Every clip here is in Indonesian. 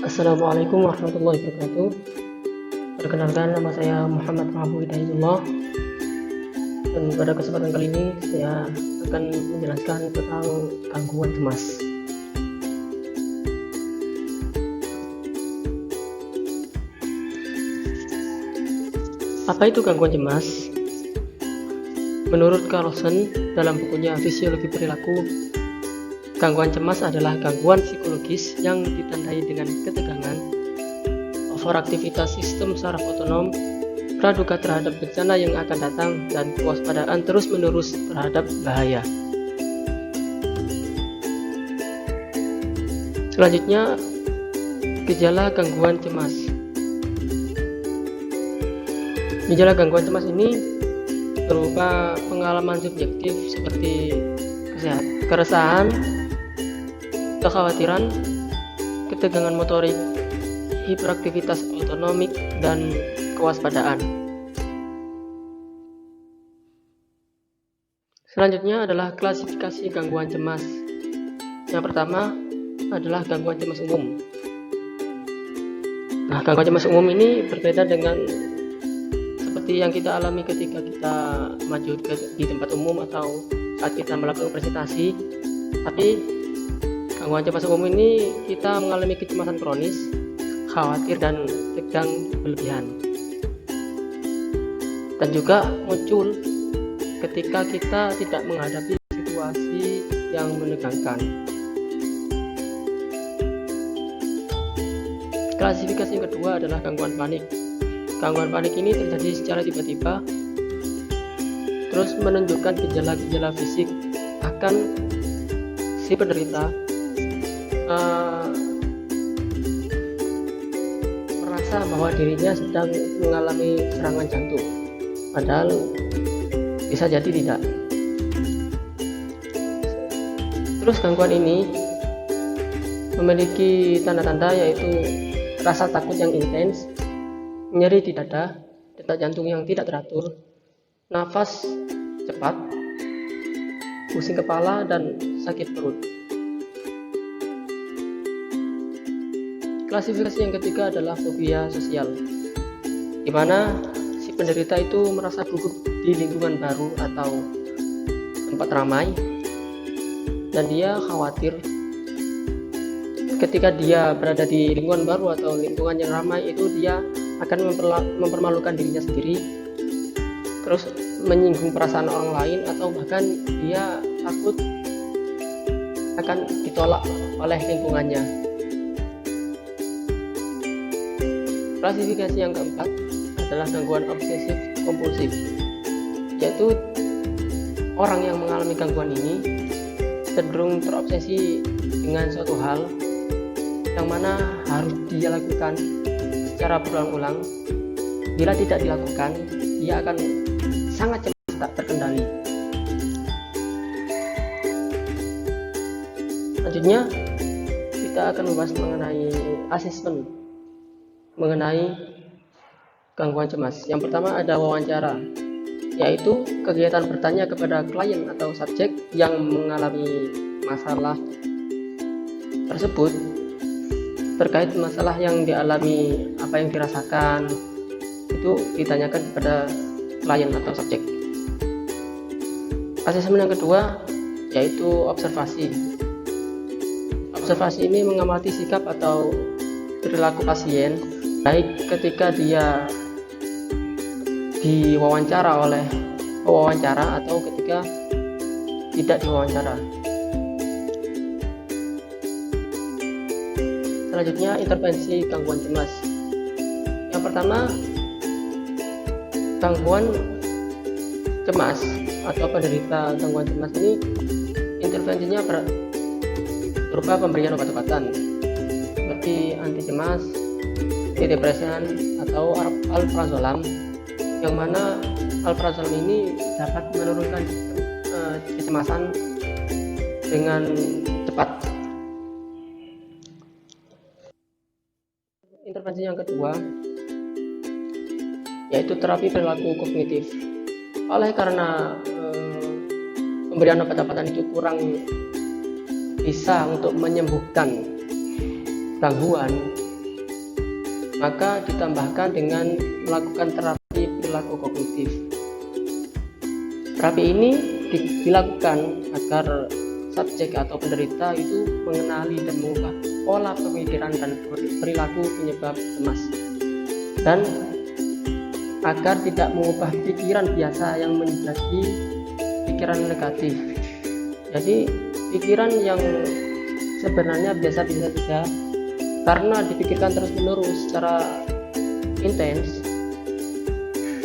Assalamualaikum warahmatullahi wabarakatuh. Perkenalkan, nama saya Muhammad Mahbub Hidayatullah, dan pada kesempatan kali ini saya akan menjelaskan tentang gangguan cemas. Apa itu gangguan cemas? Menurut Carlson dalam bukunya Fisiologi Perilaku, gangguan cemas adalah gangguan psikologis yang ditandai dengan ketegangan, overaktivitas sistem saraf otonom, praduga terhadap bencana yang akan datang, dan kewaspadaan terus-menerus terhadap bahaya. Selanjutnya, gejala gangguan cemas. Gejala gangguan cemas ini berupa pengalaman subjektif seperti keresahan, kekhawatiran, ketegangan motorik, hiperaktivitas otonomik, dan kewaspadaan. Selanjutnya adalah klasifikasi gangguan cemas. Yang pertama adalah gangguan cemas umum. Gangguan cemas umum ini berbeda dengan seperti yang kita alami ketika kita maju di tempat umum atau saat kita melakukan presentasi. Tapi gangguan cemas umum ini kita mengalami kecemasan kronis, khawatir dan tegang berlebihan. Dan juga muncul ketika kita tidak menghadapi situasi yang menegangkan. Klasifikasi yang kedua adalah gangguan panik. Gangguan panik ini terjadi secara tiba-tiba, terus menunjukkan gejala-gejala fisik akan si penderita merasa bahwa dirinya sedang mengalami serangan jantung, padahal bisa jadi tidak. Terus gangguan ini memiliki tanda-tanda yaitu rasa takut yang intens, nyeri di dada, detak jantung yang tidak teratur, nafas cepat, pusing kepala, dan sakit perut. Klasifikasi yang ketiga adalah fobia sosial, di mana si penderita itu merasa gugup di lingkungan baru atau tempat ramai, dan dia khawatir ketika dia berada di lingkungan baru atau lingkungan yang ramai itu dia akan mempermalukan dirinya sendiri, terus menyinggung perasaan orang lain, atau bahkan dia takut akan ditolak oleh lingkungannya. Klasifikasi yang keempat adalah gangguan obsesif kompulsif, yaitu orang yang mengalami gangguan ini cenderung terobsesi dengan suatu hal yang mana harus dia lakukan secara berulang-ulang. Bila tidak dilakukan, dia akan sangat cemas tak terkendali. Selanjutnya kita akan membahas mengenai asesmen mengenai gangguan cemas. Yang pertama ada wawancara, yaitu kegiatan bertanya kepada klien atau subjek yang mengalami masalah tersebut terkait masalah yang dialami, apa yang dirasakan, itu ditanyakan kepada klien atau subjek. Asesmen yang kedua yaitu observasi. Observasi ini mengamati sikap atau perilaku pasien, baik ketika dia diwawancara oleh pewawancara atau ketika tidak diwawancara. Selanjutnya intervensi gangguan cemas. Yang pertama, gangguan cemas atau penderita gangguan cemas ini intervensinya berupa pemberian obat-obatan seperti anti cemas, antidepresan, atau alprazolam, yang mana alprazolam ini dapat menurunkan kecemasan dengan cepat. Intervensi yang kedua yaitu terapi perilaku kognitif. Oleh karena pemberian obat-obatan itu kurang bisa untuk menyembuhkan gangguan, maka ditambahkan dengan melakukan terapi perilaku kognitif. Terapi ini dilakukan agar subjek atau penderita itu mengenali dan mengubah pola pemikiran dan perilaku penyebab cemas, dan agar tidak mengubah pikiran biasa yang menjadi pikiran negatif. Jadi pikiran yang sebenarnya biasa-biasa saja, karena dipikirkan terus-menerus secara intens,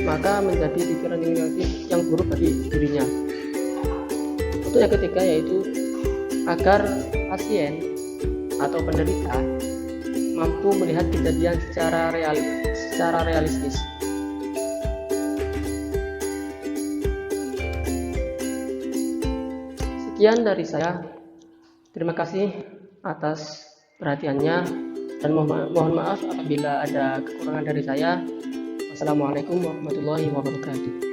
maka menjadi pikiran yang negatif yang buruk bagi dirinya. Untuk yang ketiga yaitu agar pasien atau penderita mampu melihat kejadian secara realistis. Sekian dari saya. Terima kasih atas perhatiannya dan mohon maaf apabila ada kekurangan dari saya. Wassalamualaikum warahmatullahi wabarakatuh.